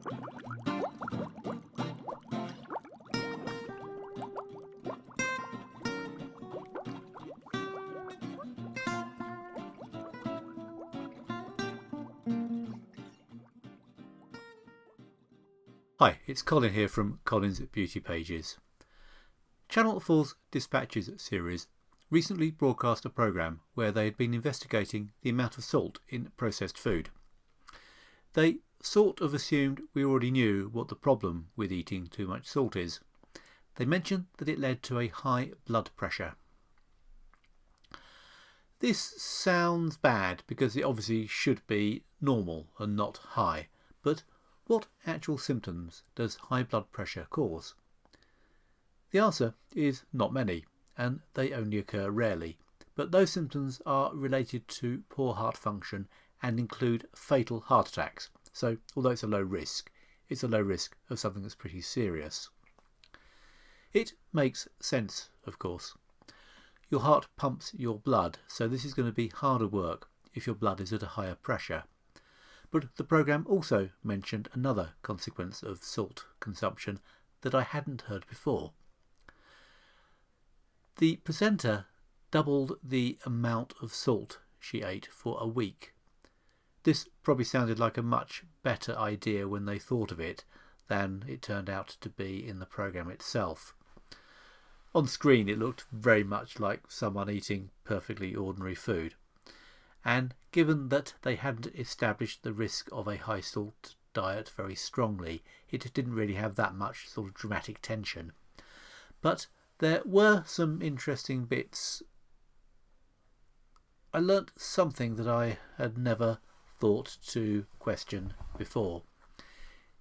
Hi, it's Colin here from Colin's Beauty Pages. Channel 4's Dispatches series recently broadcast a programme where they had been investigating the amount of salt in processed food. They sort of assumed we already knew what the problem with eating too much salt is. They mentioned that it led to a high blood pressure. This sounds bad because it obviously should be normal and not high, but what actual symptoms does high blood pressure cause? The answer is not many, and they only occur rarely, but those symptoms are related to poor heart function and include fatal heart attacks. So although it's a low risk of something that's pretty serious. It makes sense, of course. Your heart pumps your blood, so this is going to be harder work if your blood is at a higher pressure. But the programme also mentioned another consequence of salt consumption that I hadn't heard before. The presenter doubled the amount of salt she ate for a week. This probably sounded like a much better idea when they thought of it than it turned out to be in the programme itself. On screen it looked very much like someone eating perfectly ordinary food. And given that they hadn't established the risk of a high salt diet very strongly, it didn't really have that much sort of dramatic tension. But there were some interesting bits. I learnt something that I had never thought to question before.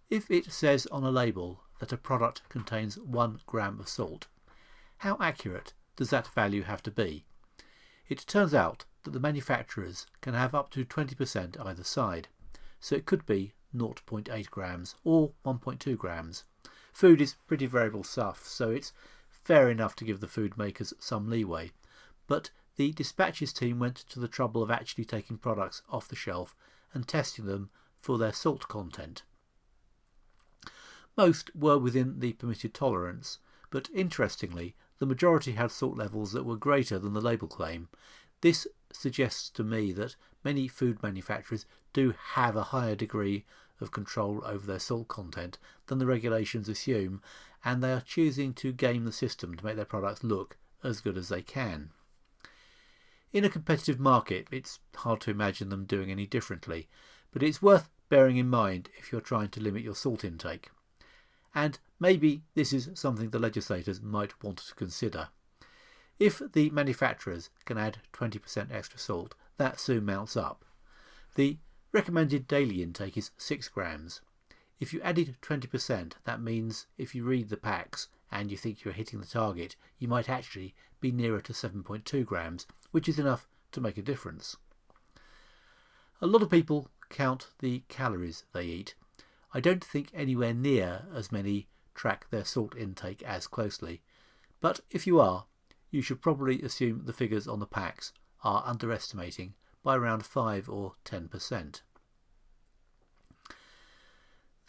If it says on a label that a product contains 1 gram of salt, how accurate does that value have to be? It turns out that the manufacturers can have up to 20% either side, so it could be 0.8 grams or 1.2 grams. Food is pretty variable stuff, so it's fair enough to give the food makers some leeway, but the Dispatches team went to the trouble of actually taking products off the shelf and testing them for their salt content. Most were within the permitted tolerance, but interestingly, the majority had salt levels that were greater than the label claim. This suggests to me that many food manufacturers do have a higher degree of control over their salt content than the regulations assume, and they are choosing to game the system to make their products look as good as they can. In a competitive market, it's hard to imagine them doing any differently, but it's worth bearing in mind if you're trying to limit your salt intake. And maybe this is something the legislators might want to consider. If the manufacturers can add 20% extra salt, that soon mounts up. The recommended daily intake is 6 grams. If you added 20%, that means if you read the packs and you think you're hitting the target, you might actually be nearer to 7.2 grams, which is enough to make a difference. A lot of people count the calories they eat. I don't think anywhere near as many track their salt intake as closely, but if you are, you should probably assume the figures on the packs are underestimating by around 5 or 10%.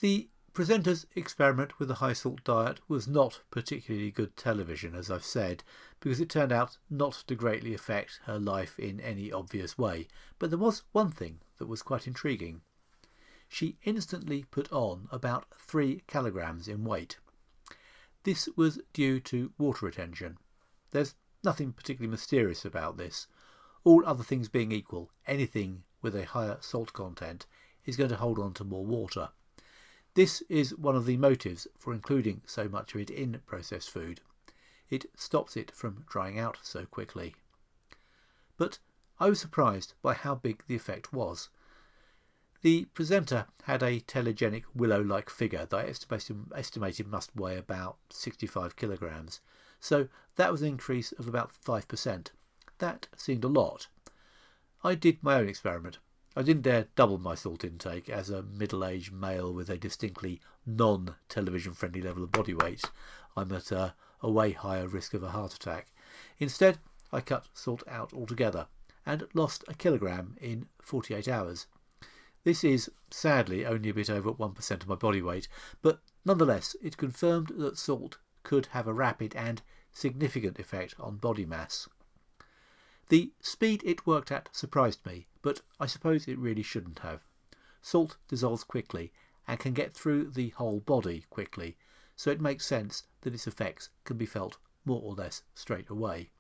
The presenter's experiment with the high salt diet was not particularly good television, as I've said, because it turned out not to greatly affect her life in any obvious way, but there was one thing that was quite intriguing. She instantly put on about 3 kilograms in weight. This was due to water retention. There's nothing particularly mysterious about this. All other things being equal, anything with a higher salt content is going to hold on to more water. This is one of the motives for including so much of it in processed food. It stops it from drying out so quickly. But I was surprised by how big the effect was. The presenter had a telegenic willow-like figure that I estimated must weigh about 65 kilograms, so that was an increase of about 5%. That seemed a lot. I did my own experiment. I didn't dare double my salt intake as a middle-aged male with a distinctly non-television friendly level of body weight. I'm at a way higher risk of a heart attack. Instead, I cut salt out altogether and lost 1 kilogram in 48 hours. This is sadly only a bit over 1% of my body weight, but nonetheless it confirmed that salt could have a rapid and significant effect on body mass. The speed it worked at surprised me, but I suppose it really shouldn't have. Salt dissolves quickly and can get through the whole body quickly, so it makes sense that its effects can be felt more or less straight away.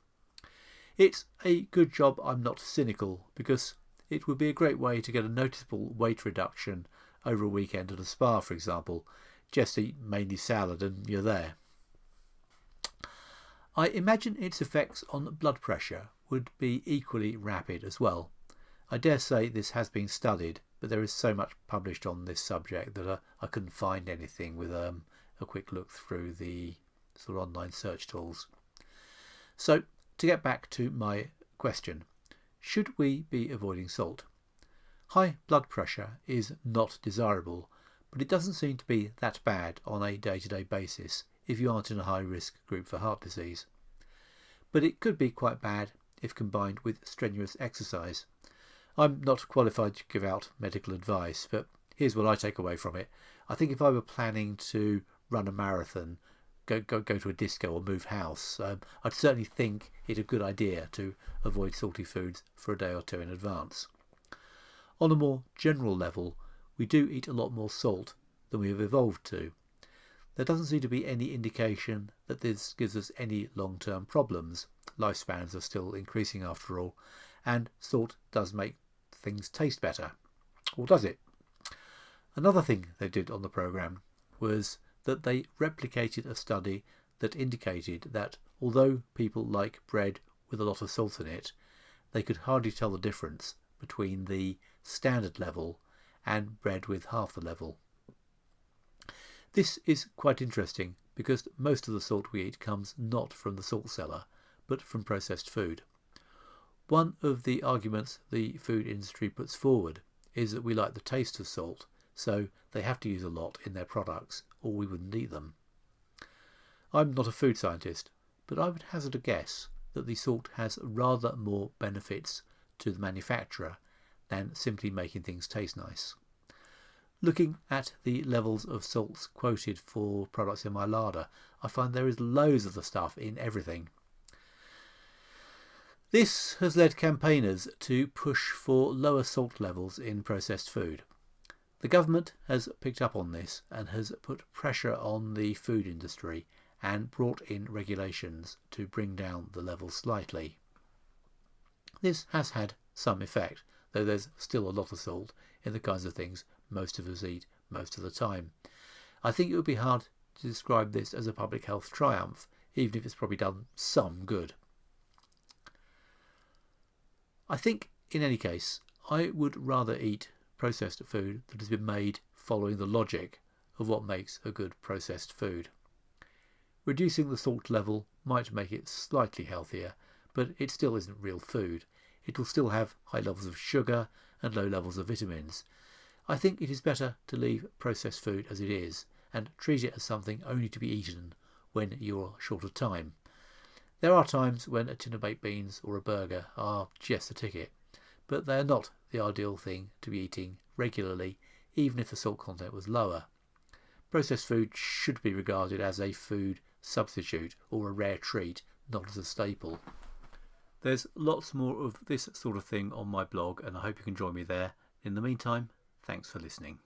It's a good job I'm not cynical, because it would be a great way to get a noticeable weight reduction over a weekend at a spa, for example. Just eat mainly salad and you're there. I imagine its effects on blood pressure would be equally rapid as well. I dare say this has been studied, but there is so much published on this subject that I couldn't find anything with a quick look through the sort of online search tools. So, to get back to my question, should we be avoiding salt? High blood pressure is not desirable, but it doesn't seem to be that bad on a day-to-day basis if you aren't in a high-risk group for heart disease. But it could be quite bad if combined with strenuous exercise. I'm not qualified to give out medical advice, but here's what I take away from it. I think if I were planning to run a marathon, go to a disco or move house, I'd certainly think it a good idea to avoid salty foods for a day or two in advance. On a more general level, we do eat a lot more salt than we have evolved to. There doesn't seem to be any indication that this gives us any long-term problems. Lifespans are still increasing after all, and salt does make things taste better. Or does it? Another thing they did on the programme was that they replicated a study that indicated that although people like bread with a lot of salt in it, they could hardly tell the difference between the standard level and bread with half the level. This is quite interesting because most of the salt we eat comes not from the salt cellar, but from processed food. One of the arguments the food industry puts forward is that we like the taste of salt, so they have to use a lot in their products or we wouldn't eat them. I'm not a food scientist, but I would hazard a guess that the salt has rather more benefits to the manufacturer than simply making things taste nice. Looking at the levels of salts quoted for products in my larder, I find there is loads of the stuff in everything. This has led campaigners to push for lower salt levels in processed food. The government has picked up on this and has put pressure on the food industry and brought in regulations to bring down the levels slightly. This has had some effect, though there's still a lot of salt in the kinds of things most of us eat most of the time. I think it would be hard to describe this as a public health triumph, even if it's probably done some good. I think, in any case, I would rather eat processed food that has been made following the logic of what makes a good processed food. Reducing the salt level might make it slightly healthier, but it still isn't real food. It will still have high levels of sugar and low levels of vitamins. I think it is better to leave processed food as it is and treat it as something only to be eaten when you're short of time. There are times when a tin of baked beans or a burger are just the ticket, but they are not the ideal thing to be eating regularly, even if the salt content was lower. Processed food should be regarded as a food substitute or a rare treat, not as a staple. There's lots more of this sort of thing on my blog, and I hope you can join me there. In the meantime, thanks for listening.